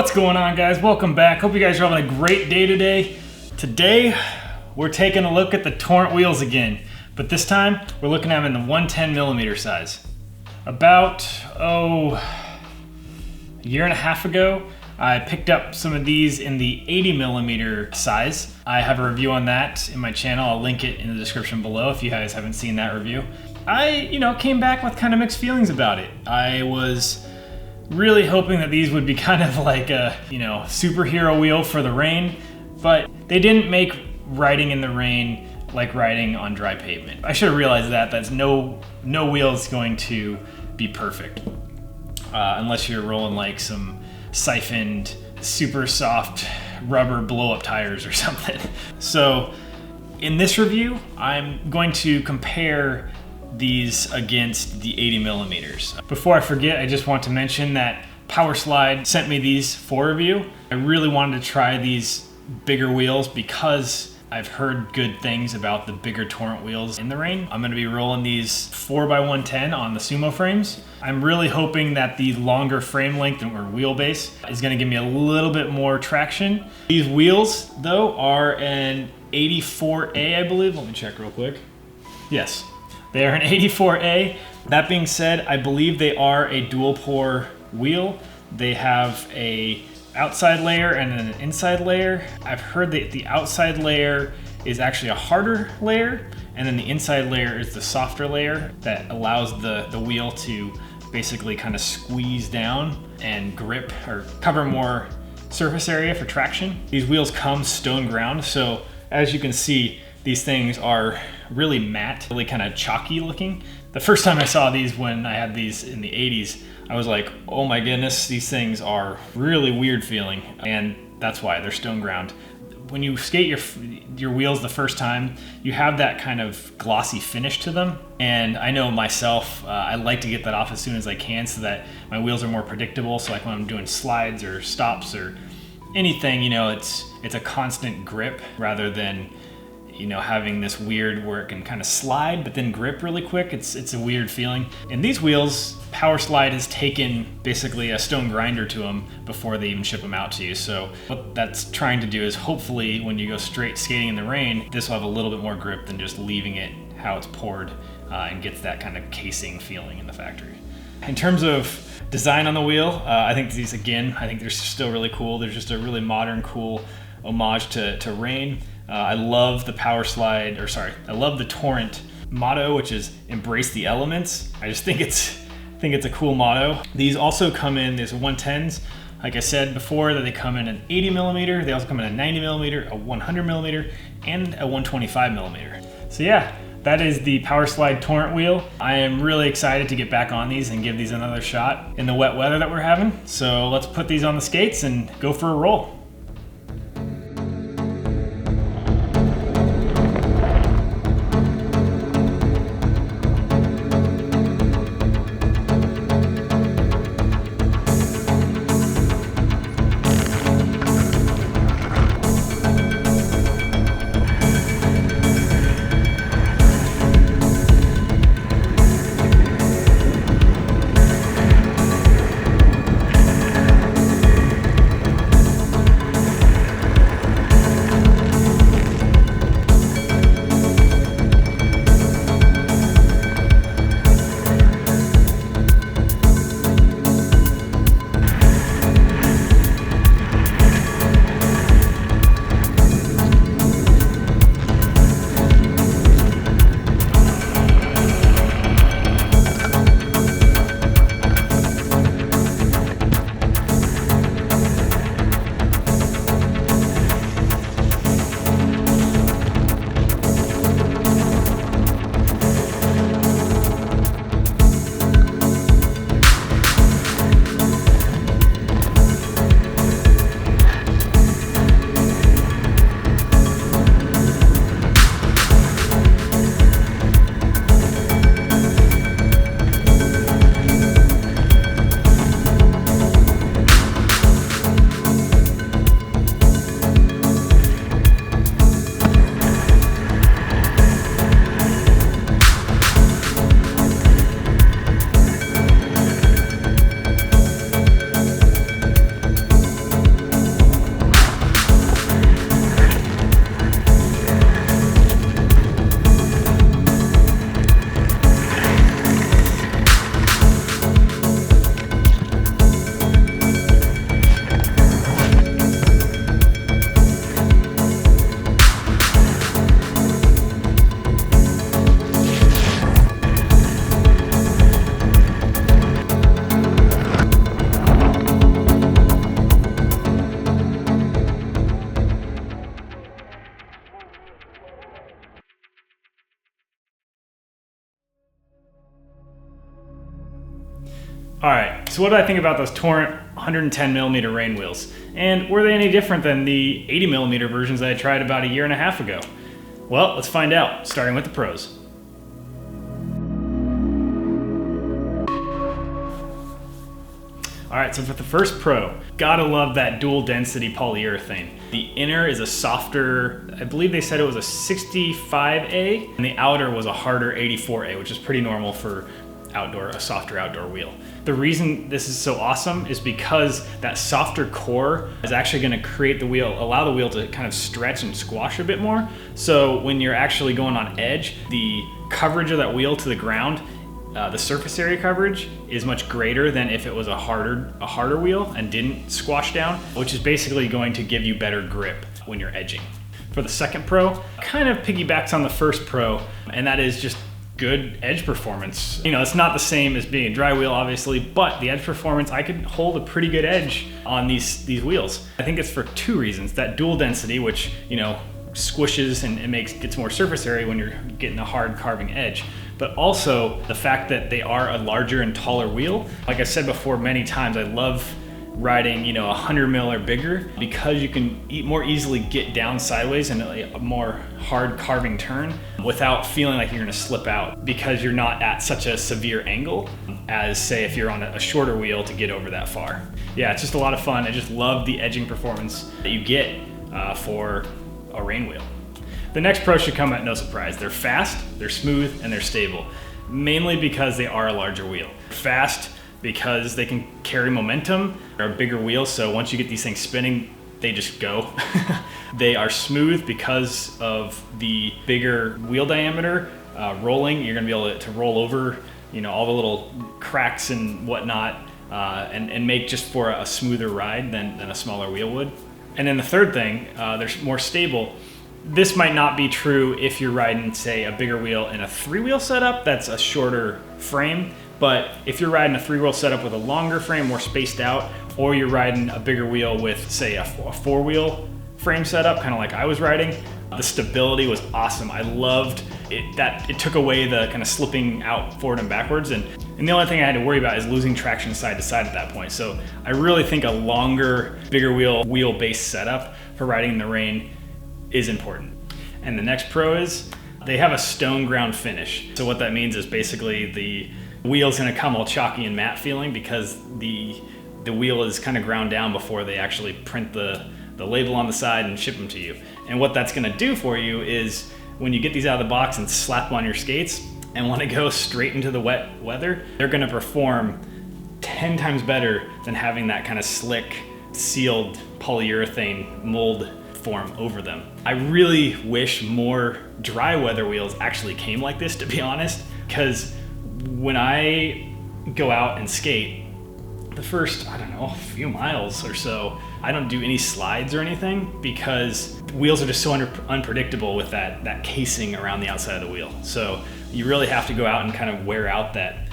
What's going on, guys? Welcome back. Hope you guys are having a great day today. Today, we're taking a look at the Torrent wheels again, but this time we're looking at them in the 110mm size. About, a year and a half ago, I picked up some of these in the 80mm size. I have a review on that in my channel. I'll link it in the description below if you guys haven't seen that review. I, came back with kind of mixed feelings about it. I was really hoping that these would be kind of like a, superhero wheel for the rain, but they didn't make riding in the rain like riding on dry pavement. I should have realized that. That's no wheel is going to be perfect unless you're rolling like some siphoned, super soft rubber blow-up tires or something. So in this review, I'm going to compare these against the 80mm. Before I forget, I just want to mention that Powerslide sent me these for review. I really wanted to try these bigger wheels because I've heard good things about the bigger Torrent wheels in the rain. I'm gonna be rolling these 4x110 on the Sumo frames. I'm really hoping that the longer frame length or wheelbase is gonna give me a little bit more traction. These wheels, though, are an 84A, I believe. Let me check real quick. Yes. They are an 84A. That being said, I believe they are a dual pour wheel. They have a outside layer and an inside layer. I've heard that the outside layer is actually a harder layer, and then the inside layer is the softer layer that allows the wheel to basically kind of squeeze down and grip or cover more surface area for traction. These wheels come stone ground, so as you can see, these things are really matte, really kind of chalky looking. The first time I saw these when I had these in the 80s, I was like, oh my goodness, these things are really weird feeling. And that's why they're stone ground. When you skate your wheels the first time, you have that kind of glossy finish to them. And I know myself, I like to get that off as soon as I can so that my wheels are more predictable. So like when I'm doing slides or stops or anything, it's a constant grip rather than having this weird where it can kind of slide but then grip really quick. It's a weird feeling. In these wheels, Powerslide has taken basically a stone grinder to them before they even ship them out to you. So what that's trying to do is hopefully when you go straight skating in the rain, this will have a little bit more grip than just leaving it how it's poured and gets that kind of casing feeling in the factory. In terms of design on the wheel, I think they're still really cool. They're just a really modern, cool homage to rain. I love the I love the Torrent motto, which is embrace the elements. I just think it's a cool motto. These also come in, there's 110s. Like I said before, that they come in an 80mm. They also come in a 90mm, a 100mm, and a 125mm. So yeah, that is the Powerslide Torrent wheel. I am really excited to get back on these and give these another shot in the wet weather that we're having. So let's put these on the skates and go for a roll. All right, so what do I think about those Torrent 110mm rain wheels? And were they any different than the 80mm versions that I tried about a year and a half ago? Well, let's find out, starting with the pros. All right, so for the first pro, gotta love that dual density polyurethane. The inner is a softer, I believe they said it was a 65A, and the outer was a harder 84A, which is pretty normal for a softer outdoor wheel. The reason this is so awesome is because that softer core is actually gonna allow the wheel to kind of stretch and squash a bit more. So when you're actually going on edge, the coverage of that wheel to the ground, the surface area coverage is much greater than if it was a harder wheel and didn't squash down, which is basically going to give you better grip when you're edging. For the second pro, kind of piggybacks on the first pro, and that is just good edge performance. You know, it's not the same as being a dry wheel, obviously, but the edge performance, I could hold a pretty good edge on these wheels. I think it's for two reasons. That dual density, which, you know, squishes and gets more surface area when you're getting a hard carving edge, but also the fact that they are a larger and taller wheel. Like I said before many times, I love riding, you know, 100mm or bigger because you can more easily get down sideways in a more hard carving turn without feeling like you're gonna slip out because you're not at such a severe angle as, say, if you're on a shorter wheel to get over that far. Yeah, it's just a lot of fun. I just love the edging performance that you get for a rain wheel. The next pro should come at no surprise. They're fast, they're smooth, and they're stable, mainly because they are a larger wheel. Fast because they can carry momentum. They're a bigger wheel, so once you get these things spinning, they just go. They are smooth because of the bigger wheel diameter. Rolling, you're gonna be able to roll over, you know, all the little cracks and whatnot, and make just for a smoother ride than a smaller wheel would. And then the third thing, they're more stable. This might not be true if you're riding, say, a bigger wheel in a 3-wheel setup that's a shorter frame, but if you're riding a 3-wheel setup with a longer frame, more spaced out, or you're riding a bigger wheel with, say, a 4-wheel frame setup, kind of like I was riding, the stability was awesome. I loved it, that it took away the kind of slipping out forward and backwards, and the only thing I had to worry about is losing traction side to side at that point. So I really think a longer, bigger wheel-based setup for riding in the rain is important. And the next pro is they have a stone ground finish. So what that means is basically the wheel's gonna come all chalky and matte feeling because the wheel is kind of ground down before they actually print the label on the side and ship them to you. And what that's gonna do for you is when you get these out of the box and slap them on your skates and wanna go straight into the wet weather, they're gonna perform 10 times better than having that kind of slick, sealed polyurethane mold form over them. I really wish more dry weather wheels actually came like this, to be honest, because when I go out and skate, the first, I don't know, a few miles or so, I don't do any slides or anything because wheels are just so unpredictable with that casing around the outside of the wheel. So you really have to go out and kind of wear out that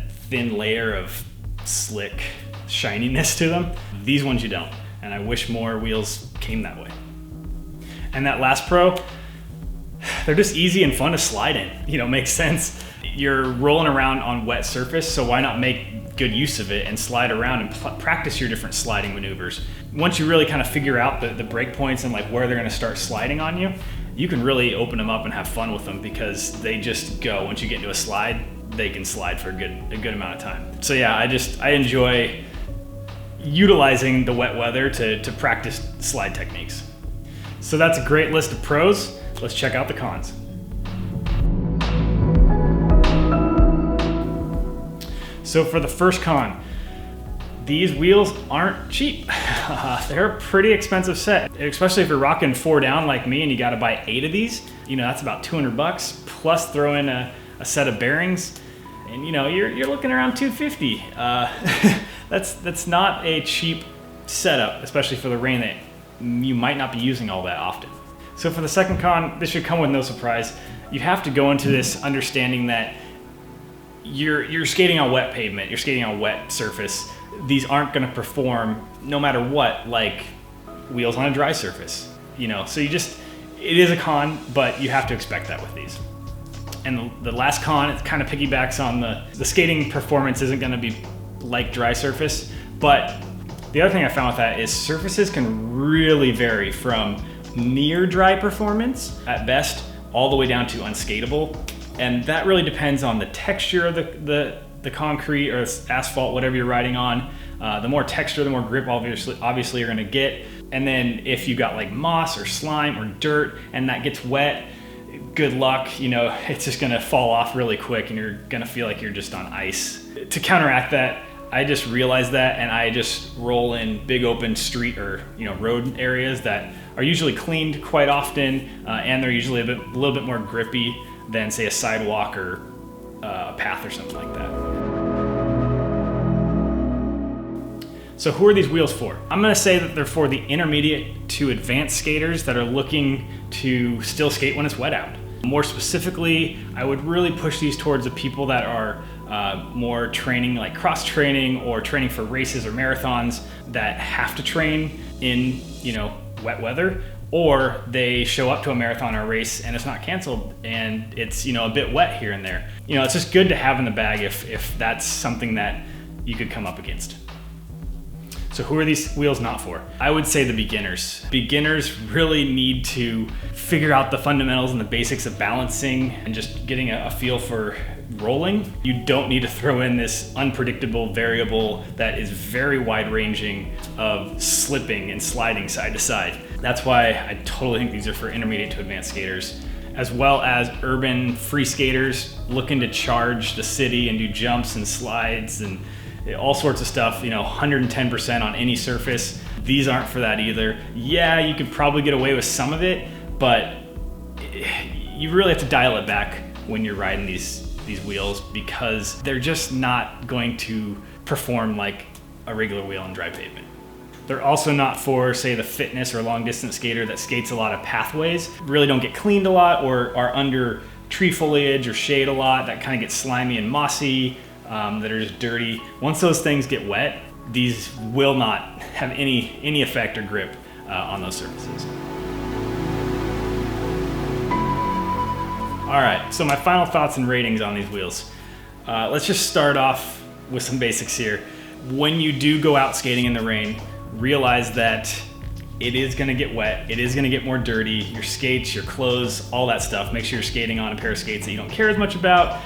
thin layer of slick shininess to them. These ones you don't, and I wish more wheels came that way. And that last pro, they're just easy and fun to slide in. You know, makes sense. You're rolling around on wet surface, so why not make good use of it and slide around and practice your different sliding maneuvers. Once you really kind of figure out the break points and like where they're gonna start sliding on you, you can really open them up and have fun with them because they just go. Once you get into a slide, they can slide for a good amount of time. So yeah, I enjoy utilizing the wet weather to practice slide techniques. So that's a great list of pros. Let's check out the cons. So for the first con, these wheels aren't cheap. They're a pretty expensive set, especially if you're rocking 4 down like me and you gotta buy 8 of these. You know, that's about $200 plus throw in a set of bearings. And you know, you're looking around $250. That's not a cheap setup, especially for the rain that you might not be using all that often. So for the second con, this should come with no surprise. You have to go into this understanding that you're skating on wet pavement, you're skating on wet surface. These aren't gonna perform no matter what like wheels on a dry surface. You know, so it is a con, but you have to expect that with these. And the last con, it kind of piggybacks on the skating performance isn't gonna be like dry surface. But the other thing I found with that is surfaces can really vary from near dry performance at best all the way down to unskatable. And that really depends on the texture of the concrete or asphalt, whatever you're riding on. The more texture, the more grip obviously you're gonna get. And then if you got like moss or slime or dirt and that gets wet, good luck, you know, it's just gonna fall off really quick and you're gonna feel like you're just on ice. To counteract that, I just realized that and I just roll in big open street or, you know, road areas that are usually cleaned quite often and they're usually a little bit more grippy than say a sidewalk or a path or something like that. So who are these wheels for? I'm gonna say that they're for the intermediate to advanced skaters that are looking to still skate when it's wet out. More specifically, I would really push these towards the people that are more training, like cross training or training for races or marathons that have to train in, you know, wet weather, or they show up to a marathon or a race and it's not canceled and it's, you know, a bit wet here and there. You know, it's just good to have in the bag if that's something that you could come up against. So who are these wheels not for? I would say the beginners. Beginners really need to figure out the fundamentals and the basics of balancing and just getting a feel for rolling. You don't need to throw in this unpredictable variable that is very wide ranging of slipping and sliding side to side. That's why I totally think these are for intermediate to advanced skaters, as well as urban free skaters looking to charge the city and do jumps and slides and all sorts of stuff, you know, 110% on any surface. These aren't for that either. Yeah, you could probably get away with some of it, but you really have to dial it back when you're riding these wheels because they're just not going to perform like a regular wheel on dry pavement. They're also not for, say, the fitness or long distance skater that skates a lot of pathways, really don't get cleaned a lot or are under tree foliage or shade a lot, that kind of gets slimy and mossy, that are just dirty. Once those things get wet, these will not have any effect or grip on those surfaces. All right, so my final thoughts and ratings on these wheels. Let's just start off with some basics here. When you do go out skating in the rain, realize that it is gonna get wet, it is gonna get more dirty, your skates, your clothes, all that stuff. Make sure you're skating on a pair of skates that you don't care as much about,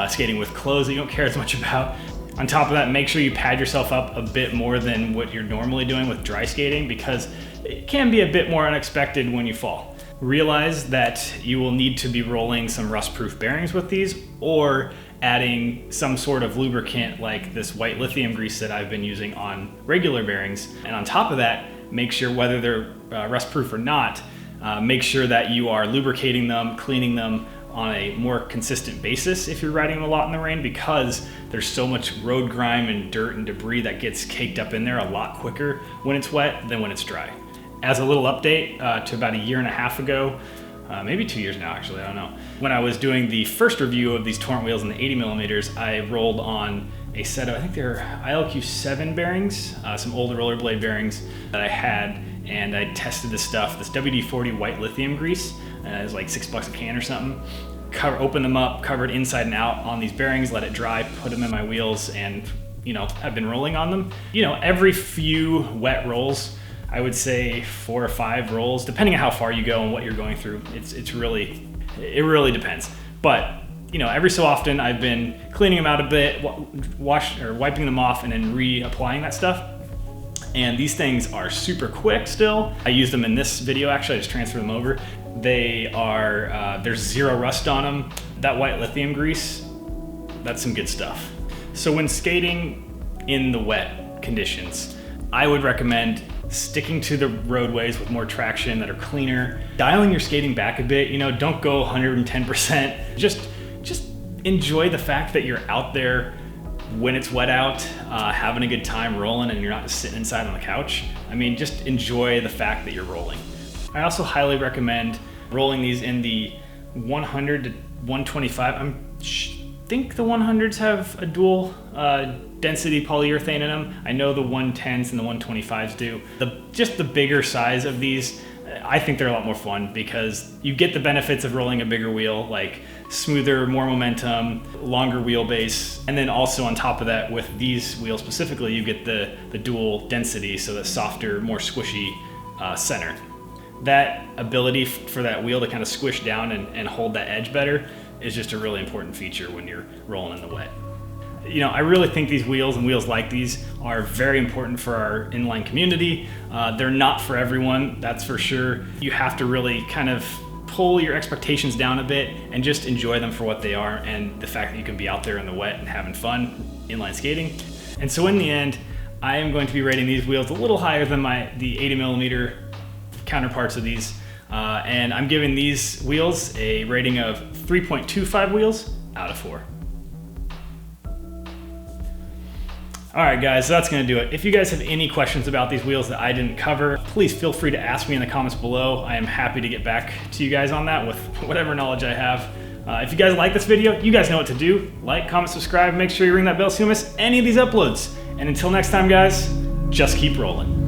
skating with clothes that you don't care as much about. On top of that, make sure you pad yourself up a bit more than what you're normally doing with dry skating because it can be a bit more unexpected when you fall. Realize that you will need to be rolling some rust-proof bearings with these or adding some sort of lubricant like this white lithium grease that I've been using on regular bearings. And on top of that, make sure whether they're rust-proof or not, make sure that you are lubricating them, cleaning them on a more consistent basis if you're riding them a lot in the rain because there's so much road grime and dirt and debris that gets caked up in there a lot quicker when it's wet than when it's dry. As a little update to about 1.5 years ago, maybe 2 years now actually, I don't know. When I was doing the first review of these Torrent wheels in the 80mm, I rolled on a set of, I think they're ILQ7 bearings, some older rollerblade bearings that I had, and I tested this stuff, this WD-40 white lithium grease. It was like $6 a can or something. Opened them up, covered inside and out on these bearings, let it dry, put them in my wheels, and you know, I've been rolling on them. You know, every few wet rolls, I would say 4 or 5 rolls, depending on how far you go and what you're going through. It really depends. But you know, every so often I've been cleaning them out a bit, wiping them off, and then reapplying that stuff. And these things are super quick still. I used them in this video actually, I just transferred them over. They are, there's 0 rust on them. That white lithium grease, that's some good stuff. So when skating in the wet conditions, I would recommend sticking to the roadways with more traction that are cleaner, dialing your skating back a bit, you know, don't go 110%. Just enjoy the fact that you're out there when it's wet out, having a good time rolling and you're not just sitting inside on the couch. I mean, just enjoy the fact that you're rolling. I also highly recommend rolling these in the 100 to 125. I think the 100s have a dual density polyurethane in them. I know the 110s and the 125s do. Just the bigger size of these, I think they're a lot more fun because you get the benefits of rolling a bigger wheel, like smoother, more momentum, longer wheelbase. And then also on top of that, with these wheels specifically, you get the dual density, so the softer, more squishy center. That ability for that wheel to kind of squish down and hold that edge better is just a really important feature when you're rolling in the wet. You know, I really think these wheels and wheels like these are very important for our inline community. They're not for everyone, that's for sure. You have to really kind of pull your expectations down a bit and just enjoy them for what they are, and the fact that you can be out there in the wet and having fun inline skating. And so in the end, I am going to be rating these wheels a little higher than the 80mm counterparts of these. And I'm giving these wheels a rating of 3.25 wheels out of 4. All right, guys, so that's gonna do it. If you guys have any questions about these wheels that I didn't cover, please feel free to ask me in the comments below. I am happy to get back to you guys on that with whatever knowledge I have. If you guys like this video, you guys know what to do. Like, comment, subscribe, make sure you ring that bell so you don't miss any of these uploads. And until next time, guys, just keep rolling.